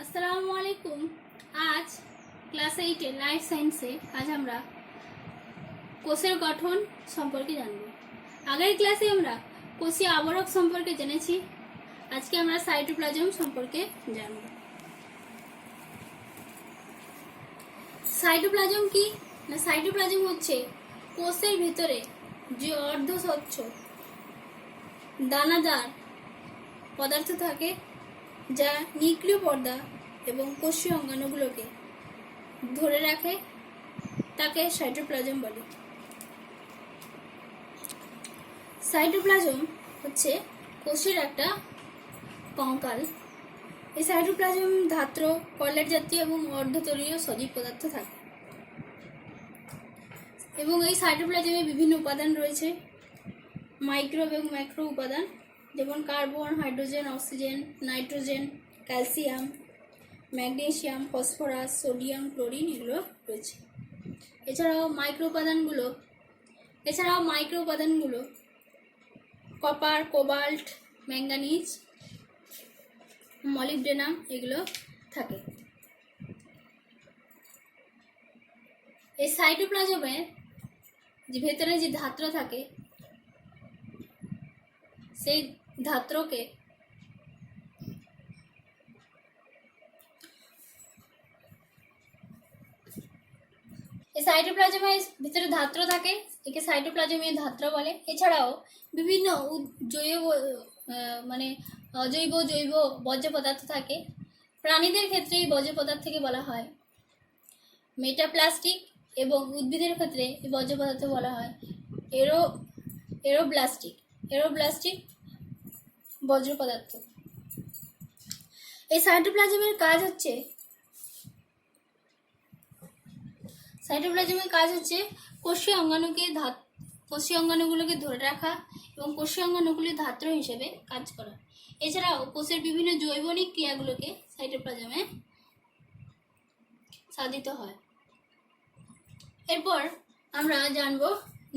আসসালামু আলাইকুম। আজ ক্লাস 8 লাইফ সায়েন্সে আজ আমরা কোষের গঠন সম্পর্কে জানব। আগের ক্লাসে আমরা কোষীয় আবরক সম্পর্কে জেনেছি। আজকে আমরা সাইটোপ্লাজম সম্পর্কে জানব। সাইটোপ্লাজম কি না, সাইটোপ্লাজম হচ্ছে কোষের ভিতরে যে অর্ধস্বচ্ছ দানাদার পদার্থ থাকে যা নিউক্লিয় পর্দা এবং কোষীয় অঙ্গাণুগুলোকে ধরে রাখে, তাকে সাইটোপ্লাজম বলে। সাইটোপ্লাজম হচ্ছে কোষের একটা কঙ্কাল। এই সাইটোপ্লাজম ধাত্র, কয়লার জাতীয় এবং অর্ধতলীয় সজীব পদার্থ থাকে এবং এই সাইটোপ্লাজমে বিভিন্ন উপাদান রয়েছে, মাইক্রো এবং ম্যাক্রো উপাদান, যেমন carbon, hydrogen, oxygen, nitrogen, calcium, magnesium, phosphorus, sodium, chlorine এগুলো রয়েছে। এছাড়াও মাইক্রো উপাদানগুলো কপার, কোবাল্ট, ম্যাঙ্গানিজ, মলিবডেনাম এগুলো থাকে। এই সাইটোপ্লাজমের যে ভেতরে যে ধাত্র থাকে, সেই ধাত্রকে এই সাইটোপ্লাজমের ভিতরে ধাত্র থাকে, একে সাইটোপ্লাজমীয় ধাত্র বলে। এছাড়াও বিভিন্ন অজৈব জৈব বর্জ্য পদার্থ থাকে। প্রাণীদের ক্ষেত্রে এই বর্জ্য পদার্থকে বলা হয় মেটাপ্লাস্টিক এবং উদ্ভিদের ক্ষেত্রে এই বর্জ্য পদার্থ বলা হয় এরোব্লাস্টিক বর্জ্য পদার্থ। এই সাইটোপ্লাজমের কাজ হচ্ছে কোষীয় অঙ্গাণুগুলোকে ধরে রাখা এবং কোষীয় অঙ্গাণুগুলি ধাত্র হিসেবে কাজ করা। এছাড়াও কোষের বিভিন্ন জৈবনিক ক্রিয়াগুলোকে সাইটোপ্লাজমে সাধিত হয়। এরপর আমরা জানব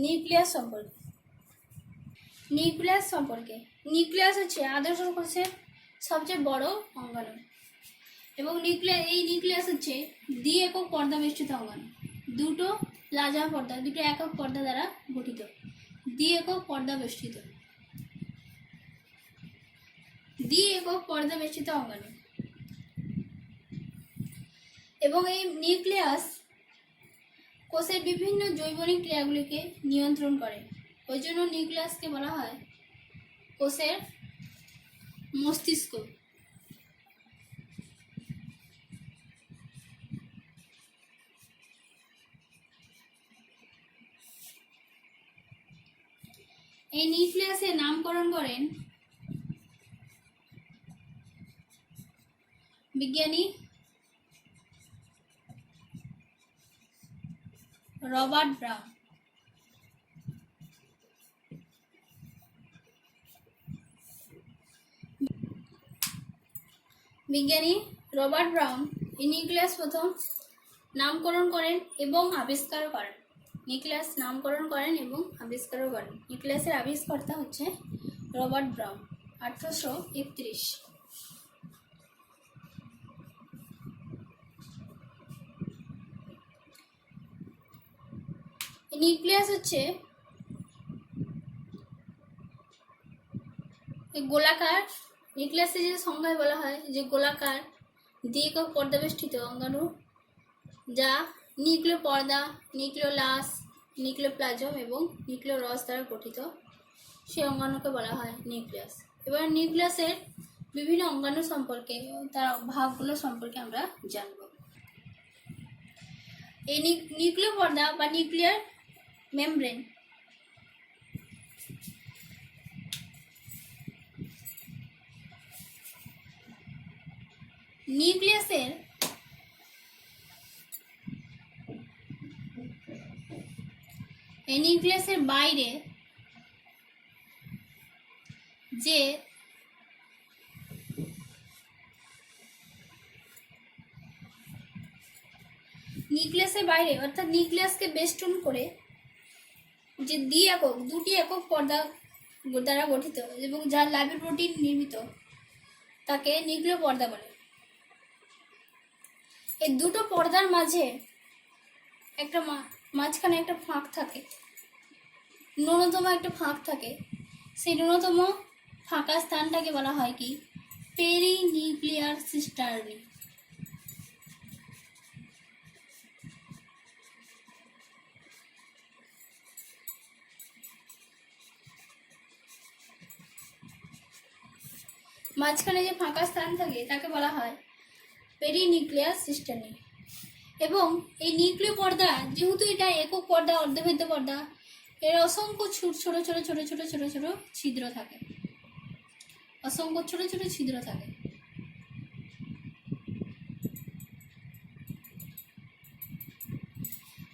নিউক্লিয়াস সম্পর্কে। নিউক্লিয়াস হচ্ছে আদর্শ কোষের সবচেয়ে বড় অঙ্গাণু এবং এই নিউক্লিয়াস হচ্ছে দ্বি-একক পর্দা বেষ্টিত অঙ্গাণু। দুটো একক পর্দা দ্বারা গঠিত, দ্বি-একক পর্দা বেষ্টিত অঙ্গাণু। এবং এই নিউক্লিয়াস কোষের বিভিন্ন জৈবনিক ক্রিয়াগুলিকে নিয়ন্ত্রণ করে। ওই জন্য নিউক্লিয়াসকে বলা হয় কোষের মস্তিষ্ক। এই নিউক্লিয়াসের নামকরণ করেন বিজ্ঞানী রবার্ট ব্রাউন। এই নিউক্লিয়াস প্রথম নামকরণ করেন এবং আবিষ্কারও করেন। নিউক্লিয়াসের আবিষ্কর্তা হচ্ছে রবার্ট ব্রাউন, 1831। নিউক্লিয়াস হচ্ছে গোলাকার। নিউক্লিয়াসের যে সংজ্ঞায় বলা হয় যে গোলাকার দ্বি-একক পর্দাবেষ্টিত অঙ্গাণু যা নিউক্লিয় পর্দা, নিউক্লিওলাস, নিউক্লিওপ্লাজম এবং নিউক্লিওরস দ্বারা গঠিত, সেই অঙ্গাণুকে বলা হয় নিউক্লিয়াস। এবার নিউক্লিয়াসের বিভিন্ন অঙ্গাণু সম্পর্কে, তার ভাগগুলো সম্পর্কে আমরা জানব। এই নিউক্লিয় পর্দা বা নিউক্লিয়ার মেমব্রেন নিউক্লিয়াসের বাইরে যে অর্থাৎ নিউক্লিয়াসকে বেষ্টন করে যে দুটি একক পর্দা দ্বারা গঠিত এবং যার লাইপোপ্রোটিন নির্মিত, তাকে নিউক্লিয় পর্দা বলে। এই দুটো পর্দার মাঝে একটা মাঝখানে একটা ফাঁক থাকে, ন্যূনতম একটা ফাঁক থাকে। সেই ন্যূনতম ফাঁকা স্থানটাকে বলা হয় কি? পেরিনিউক্লিয়ার সিস্টার্নি। মাঝখানে যে ফাঁকা স্থান থাকে তাকে বলা হয় পেরিনিউক্লিয়ার সিস্টার্নি। এবং এই নিউক্লিয় পর্দা, যেহেতু এটা একক পর্দা, অর্ধভেদ্য পর্দা, এর অসংখ্য ছোট ছোট ছোট ছোট ছোট ছোট ছোট ছিদ্র থাকে, অসংখ্য ছোট ছোট ছিদ্র থাকে।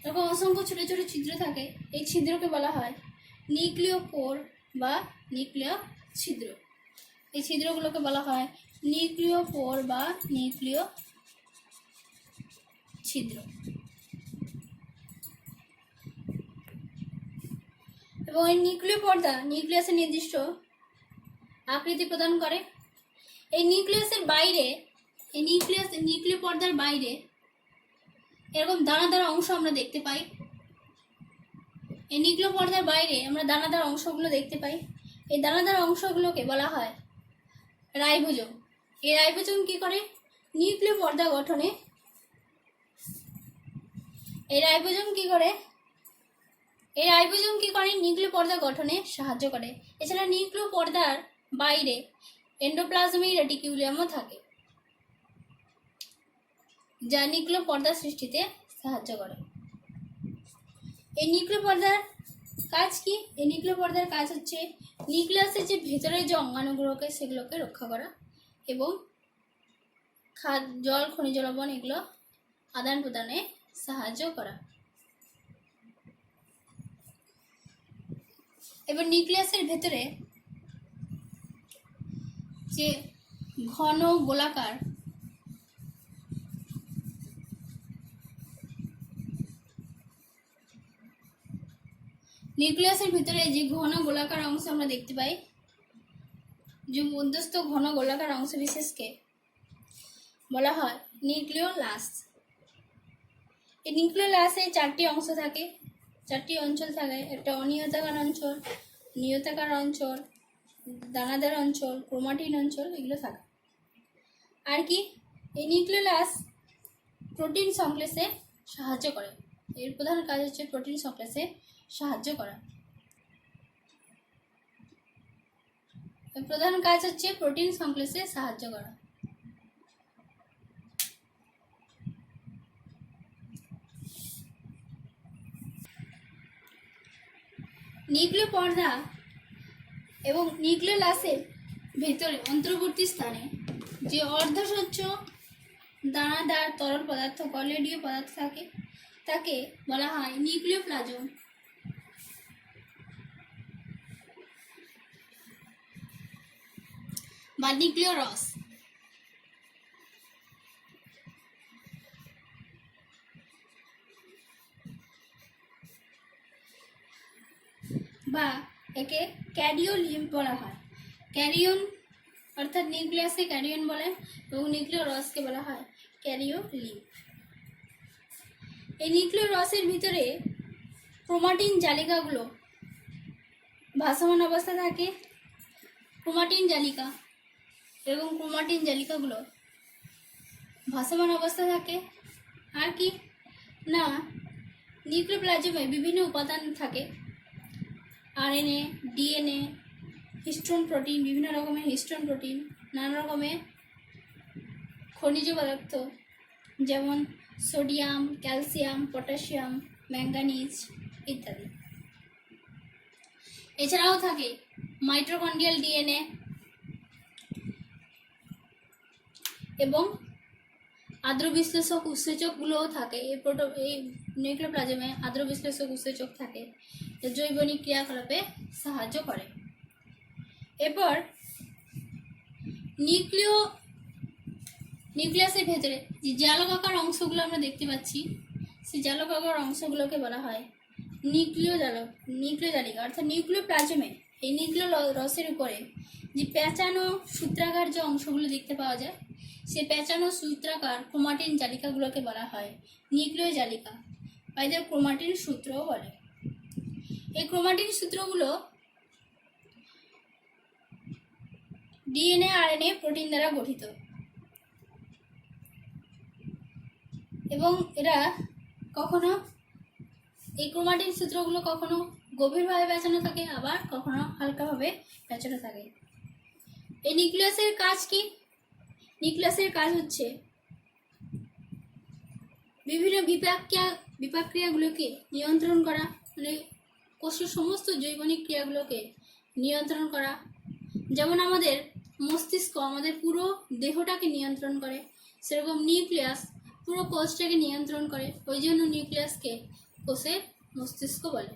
এরকম অসংখ্য ছোট ছোট ছিদ্র থাকে। এই ছিদ্রকে বলা হয় নিউক্লিয় পোর বা নিউক্লিয় ছিদ্র। এই ছিদ্রগুলোকে বলা হয় নিউক্লিয় পোর বা নিউক্লিয় ছিদ্র। এবং এই নিউক্লিয় পর্দা নিউক্লিয়াসের নির্দিষ্ট আকৃতি প্রদান করে। এই নিউক্লিয়াসের বাইরে, এই নিউক্লিয় পর্দার বাইরে এরকম দানাদার অংশ আমরা দেখতে পাই। এই নিউক্লিয় পর্দার বাইরে আমরা দানাদার অংশগুলো দেখতে পাই। এই দানাদার অংশগুলোকে বলা হয় রাইবোজোম। এই রাইবোজোম কি করে? নিউক্লিয় পর্দা গঠনে এই রাইবোজোম কি করে নিউক্লিয় পর্দা গঠনে সাহায্য করে। এছাড়া নিউক্লিয় পর্দার বাইরে এন্ডোপ্লাজমিক রেটিকুলামও থাকে, যা নিউক্লিয় পর্দা সৃষ্টিতে সাহায্য করে। এই নিউক্লিয় পর্দার কাজ কি? এই নিউক্লিয় পর্দার কাজ হচ্ছে নিউক্লিয়াসের যে ভেতরের যে অঙ্গাণুগুলোকে সেগুলোকে রক্ষা করা এবং জল, খনিজ লবণ এগুলো আদান প্রদানে সাহায্য করা। এবার নিউক্লিয়াসের ভেতরে যে ঘন গোলাকার নিউক্লিয়াসের ভিতরে যে ঘন গোলাকার অংশ আমরা দেখতে পাই, যে মধ্যস্থ ঘন গোলাকার অংশ বিশেষকে বলা হয় নিউক্লিওলাস। এই নিউক্লিওলাসে চারটি অংশ থাকে, চারটি অঞ্চল থাকে। একটা অনিয়তাকার অঞ্চল, নিয়তাকার অঞ্চল, দানাদার অঞ্চল, ক্রোমাটিন অঞ্চল, এগুলো থাকে। আর কি? এই নিউক্লিওলাস প্রোটিন সংশ্লেষে সাহায্য করে। এর প্রধান কাজ হচ্ছে প্রোটিন সংশ্লেষে সাহায্য করা। প্রধান কাজ হচ্ছে প্রোটিন সংশ্লেষে সাহায্য করা। নিউক্লিয় পর্দা এবং নিউক্লিওলাসের ভেতরে অন্তর্বর্তী স্থানে যে অর্ধস্বচ্ছ দানাদার তরল পদার্থ, কলেডীয় পদার্থ থাকে, তাকে বলা হয় নিউক্লিওপ্লাজম বা নিউক্লিয় রস। বা একে ক্যারিওলিম্ফ বলা হয়। ক্যারিয়ন অর্থাৎ নিউক্লিয়াসকে ক্যারিয়ন বলে এবং নিউক্লিয় রসকে বলা হয় ক্যারিওলিম্ফ। এই নিউক্লিয় রসের ভিতরে ক্রোমাটিন জালিকাগুলো ভাসমান অবস্থা থাকে। ক্রোমাটিন জালিকা এবং ক্রোমাটিন জালিকাগুলো ভাসমান অবস্থা থাকে। আর কি না, নিউক্লিওপ্লাজমে বিভিন্ন উপাদান থাকে, আরএনএ, ডিএনএ, হিস্টোন প্রোটিন, বিভিন্ন রকমের হিস্টোন প্রোটিন, নানা রকমের খনিজ পদার্থ যেমন সোডিয়াম, ক্যালসিয়াম, পটাশিয়াম, ম্যাঙ্গানিজ ইত্যাদি। এছাড়াও থাকে মাইটোকন্ড্রিয়াল ডিএনএ এবং আদ্র বিশ্লেষক উৎসেচকগুলোও থাকে। এই নিউক্লিওপ্লাজমে আদ্র বিশ্লেষক উৎসেচক থাকে, জৈবনিক ক্রিয়াকলাপে সাহায্য করে। এরপর নিউক্লিয়াসের ভেতরে যে জালকাকার অংশগুলো আমরা দেখতে পাচ্ছি, সেই জালকাকার অংশগুলোকে বলা হয় নিউক্লিয় জালিকা। অর্থাৎ নিউক্লিওপ্লাজমে এই নিউক্লিয় রসের উপরে যে পেঁচানো সূত্রাকার যে অংশগুলো দেখতে পাওয়া যায়, সেই পেঁচানো সূত্রাকার ক্রোমাটিন জালিকাগুলোকে বলা হয় নিউক্লিয় জালিকা বা এদের ক্রোমাটিন সূত্রও বলে। এই ক্রোমাটিন সূত্রগুলো ডিএনএ, আরএনএ, প্রোটিন দ্বারা গঠিত এবং এরা কখনো এই ক্রোমাটিন সূত্রগুলো কখনো গভীরভাবে পেঁচানো থাকে, আবার কখনো হালকাভাবে পেঁচানো থাকে। এই নিউক্লিয়াসের কাজ কি? নিউক্লিয়াসের কাজ হচ্ছে বিভিন্ন বিপাক ক্রিয়াগুলোকে নিয়ন্ত্রণ করা, মানে কোষের সমস্ত জৈবনিক ক্রিয়াগুলোকে নিয়ন্ত্রণ করা। যেমন আমাদের মস্তিষ্ক আমাদের পুরো দেহটাকে নিয়ন্ত্রণ করে, সেরকম নিউক্লিয়াস পুরো কোষটাকে নিয়ন্ত্রণ করে। ওই জন্য নিউক্লিয়াসকে কোষের মস্তিষ্ক বলে।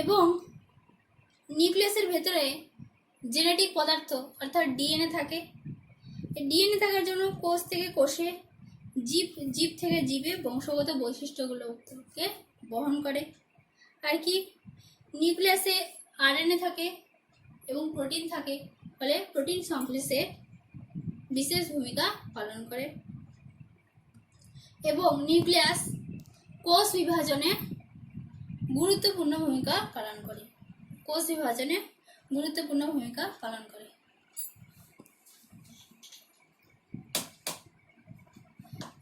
এবং নিউক্লিয়াসের ভেতরে জেনেটিক পদার্থ অর্থাৎ ডিএনএ থাকে। এই ডিএনএ থাকার জন্য কোষ থেকে কোষে, জীব থেকে জীবে বংশগত বৈশিষ্ট্যগুলোকে বহন করে। আর কি, নিউক্লিয়াসে আরএনএ থাকে এবং প্রোটিন থাকে, ফলে প্রোটিন সংশ্লেষে বিশেষ ভূমিকা পালন করে। এবং নিউক্লিয়াস কোষ বিভাজনে গুরুত্বপূর্ণ ভূমিকা পালন করে।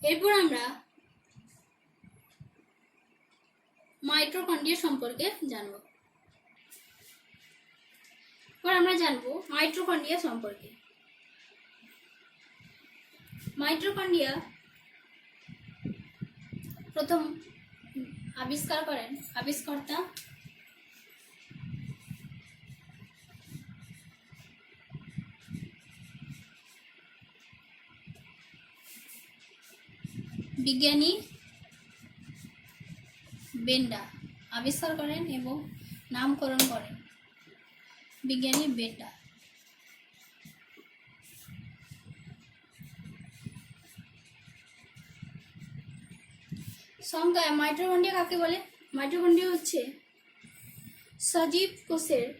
এরপর আমরা মাইটোকন্ড্রিয়া সম্পর্কে জানব। মাইটোকন্ড্রিয়া সম্পর্কে। মাইটোকন্ড্রিয়া প্রথম আবিষ্কার করেন আবিষ্কর্তা বিজ্ঞানী বেন্ডা আবিষ্কার করেন এবং নামকরণ করেন বিজ্ঞানী বেন্ডা। সংজ্ঞায় মাইটোকন্ড্রিয়া কাকে বলে? মাইটোকন্ড্রিয়া হচ্ছে সজীব কোষের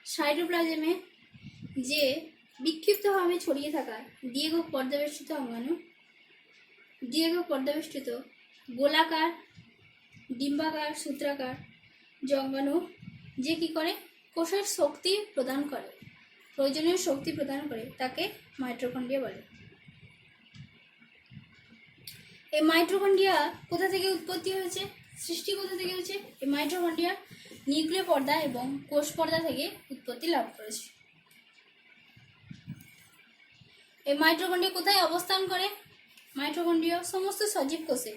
সাইটোপ্লাজমে যে বিক্ষিপ্তভাবে ছড়িয়ে থাকা পর্দাবেষ্টিত গোলাকার, ডিম্বাকার, সূত্রাকার জঙ্গাণু, যে কি করে কোষের শক্তি প্রদান করে, প্রয়োজনীয় শক্তি প্রদান করে, তাকে মাইটোকন্ড্রিয়া বলে। এই মাইটোকন্ড্রিয়া কোথা থেকে উৎপত্তি হয়েছে, সৃষ্টি কোথা থেকে হয়েছে? এই মাইটোকন্ড্রিয়া নিউক্লিয় পর্দা এবং কোষ পর্দা থেকে উৎপত্তি লাভ করেছে। এই মাইটোকন্ড্রিয়া কোথায় অবস্থান করে? মাইটোকন্ড্রিয়া সমস্ত সজীব কোষে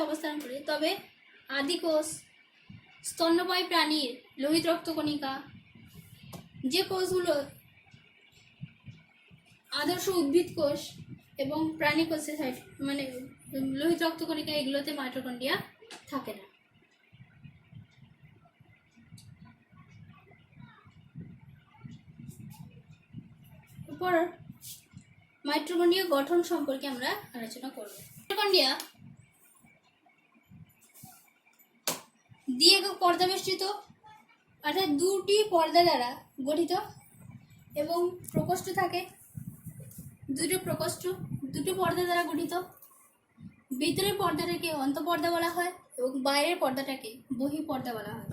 অবস্থান করে, তবে আদিকোষ, স্তন্যপায়ী প্রাণীর লোহিত রক্তকণিকা, যে কোষগুলো আদর্শ উদ্ভিদ কোষ এবং প্রাণী কোষের মানে লোহিত রক্তকণিকা, এগুলোতে মাইটোকন্ড্রিয়া থাকে না। এরপর মাইটোকন্ড্রিয়া গঠন সম্পর্কে আমরা আলোচনা করব। মাইটোকন্ড্রিয়া দ্বি-একক পর্দাবেষ্টিত অর্থাৎ দুটি পর্দা দ্বারা গঠিত এবং প্রকোষ্ঠ থাকে, দুটো পর্দা দ্বারা গঠিত। ভিতরের পর্দাটাকে অন্তঃপর্দা বলা হয় এবং বাইরের পর্দাটাকে বহিঃপর্দা বলা হয়।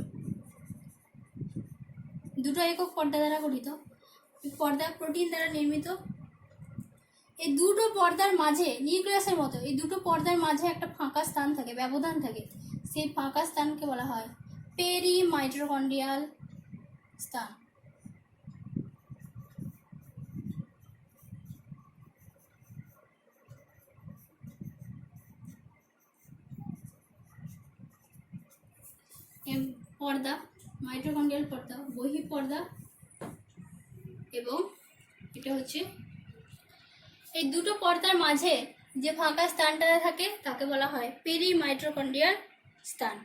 দুটো একক পর্দা দ্বারা গঠিত। পর্দা প্রোটিন দ্বারা নির্মিত। এই দুটো পর্দার মাঝে নিউক্লিয়াসের মতো এই দুটো পর্দার মাঝে একটা ফাঁকা স্থান থাকে, ব্যবধান থাকে। সেই ফাঁকা স্থানকে বলা হয় পেরিমাইটোকন্ড্রিয়াল স্থান। পর্দা, মাইটোকন্ড্রিয়াল পর্দা, বহিঃপর্দা এবং এটা হচ্ছে এই দুটো পর্দার মাঝে যে ফাঁকা স্থানটা থাকে তাকে বলা হয় পেরিমাইটোকন্ড্রিয়াল স্থান।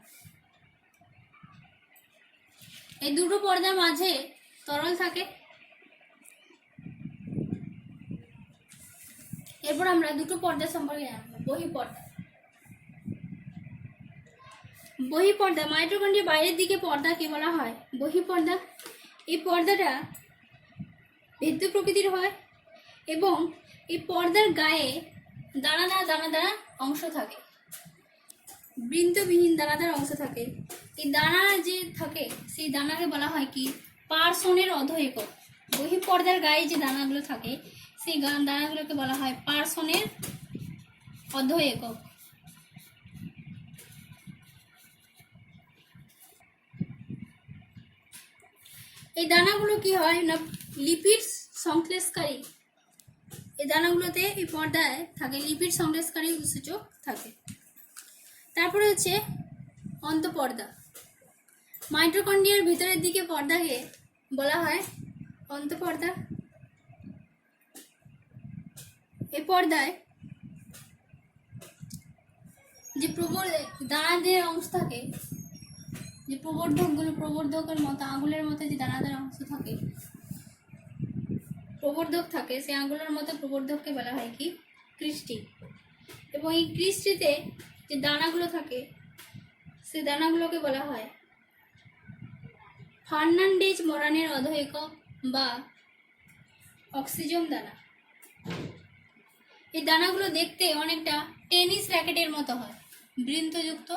এই দুটো পর্দার মাঝে তরল থাকে। এরপর আমরা দুটো পর্দা সম্পর্কে জানবো। বহিঃপর্দা মাইটোকন্ড্রিয়ার বাইরের দিকে পর্দাকে বলা হয় বহিঃপর্দা এই পর্দাটা ভেদ্য প্রকৃতির হয় এবং এই পর্দার গায়ে দানাদার দানাদার অংশ থাকে, বৃন্তবিহীন দানাদার অংশ থাকে। এই দানা যে থাকে সেই দানাকে বলা হয় কি পার্সনের অধ একক। বহি পর্দার গায়ে যে দানাগুলো থাকে সেই দানাগুলোকে বলা হয় পার্সনের অধ একক। এই দানাগুলো কি হয় না লিপিড সংশ্লেষকারী। এই দানাগুলোতে এই পর্দায় থাকে লিপিড সংশ্লেষকারী উৎসেচক থাকে। তারপরে হচ্ছে অন্তঃপর্দা। মাইটোকন্ড্রিয়ার ভিতরের দিকে পর্দাকে বলা হয় অন্তঃপর্দা। এই পর্দায় যে দানাদের অংশ থাকে, যে প্রবর্ধকের মতো আঙুলের মতো যে দানাদার অংশ থাকে, প্রবর্ধক থাকে, সেই আঙুলের মতো প্রবর্ধককে বলা হয় কি ক্রিস্টি। এবং এই ক্রিস্টিতে যে দানাগুলো থাকে সেই দানাগুলোকে বলা হয় ফার্নান্ডেজ মরানের অধ একক বা অক্সিজম দানা। এই দানাগুলো দেখতে অনেকটা টেনিস র্যাকেটের মতো হয়, বৃন্তযুক্ত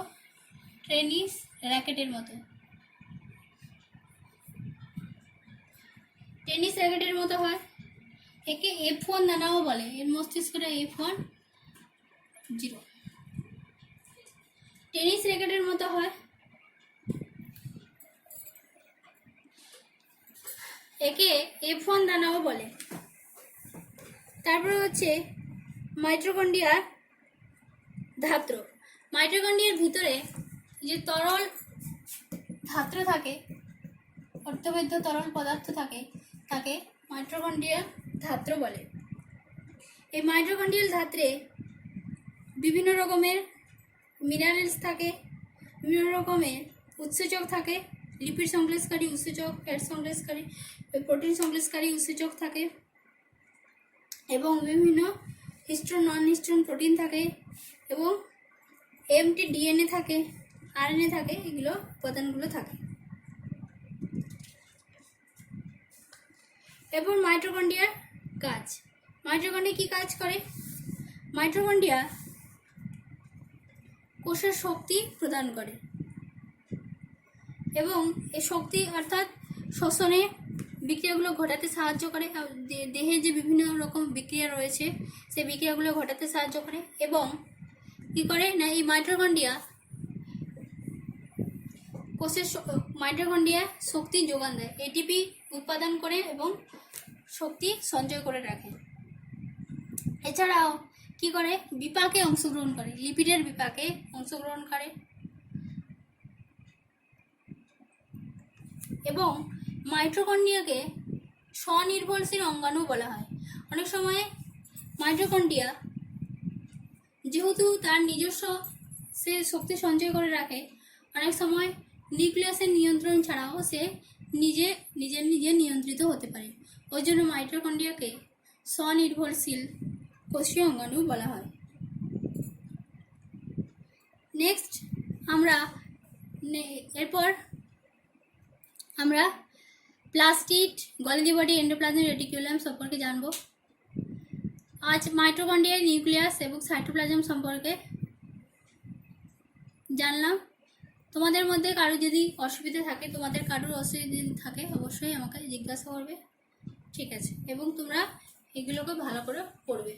টেনিস র্যাকেটের মতো। টেনিস র্যাকেটের মতো হয়। একে F1 দানাও বলে। এর মস্তিষ্কটা F1 0। টেনিস র্যাকেটের মতো হয়। একে F1 দানাও বলে। তারপরে হচ্ছে মাইটোকন্ড্রিয়ার ধাত্র। মাইটোকন্ড্রিয়ার ভিতরে যে তরল ধাত্র থাকে, অর্ধবেদ্য তরল পদার্থ থাকে, তাকে মাইটোকন্ড্রিয়াল ধাত্র বলে। এই মাইটোকন্ড্রিয়াল ধাত্রে বিভিন্ন রকমের মিনারেলস থাকে, বিভিন্ন রকমের উৎসেচক থাকে, লিপিড সংশ্লেষকারী উৎসেচক, ফ্যাট সংশ্লেষকারী, প্রোটিন সংশ্লেষকারী উৎসেচক থাকে এবং বিভিন্ন হিস্টোন নন হিস্টোন প্রোটিন থাকে এবং এমটি ডিএনএ থাকে, আরএনএ থাকে, এগুলো উপাদানগুলো থাকে। এরপর মাইটোকন্ড্রিয়ার কাজ। মাইটোকন্ড্রিয়া কি কাজ করে? মাইটোকন্ড্রিয়া কোষের শক্তি প্রদান করে এবং এই শক্তি অর্থাৎ শ্বসনে বিক্রিয়াগুলো ঘটাতে সাহায্য করে। দেহে যে বিভিন্ন রকম বিক্রিয়া রয়েছে সেই বিক্রিয়াগুলো ঘটাতে সাহায্য করে এবং কি করে না এই মাইটোকন্ড্রিয়া মাইটোকন্ড্রিয়া শক্তি যোগান দেয়, এটিপি উৎপাদন করে এবং শক্তি সঞ্চয় করে রাখে। এছাড়াও কি করে বিপাকে অংশগ্রহণ করে, লিপিডের বিপাকে অংশগ্রহণ করে এবং মাইটোকন্ড্রিয়াকে স্বনির্ভরশীল অঙ্গাণু বলা হয়। অনেক সময় মাইটোকন্ড্রিয়া যেহেতু তার নিজস্ব সে শক্তি সঞ্চয় করে রাখে, অনেক সময় নিউক্লিয়াসের নিয়ন্ত্রণ ছাড়াও সে নিজে নিয়ন্ত্রিত হতে পারে। ওই জন্য মাইটোকন্ড্রিয়াকে স্বনির্ভরশীল কোষীয় অঙ্গাণু বলা হয়। নেক্সট এরপর আমরা plastid, Golgi body, endoplasmic reticulum সম্পর্কে জানব। আজ মাইটোকন্ড্রিয়ার নিউক্লিয়াস এবং সাইটোপ্লাজম সম্পর্কে জানলাম। তোমাদের মধ্যে কারো যদি অসুবিধা থাকে, তোমাদের কারোর অসুবিধা থাকে অবশ্যই আমাকে জিজ্ঞাসা করবে, ঠিক আছে? এবং তোমরা এগুলোকে ভালো করে পড়বে।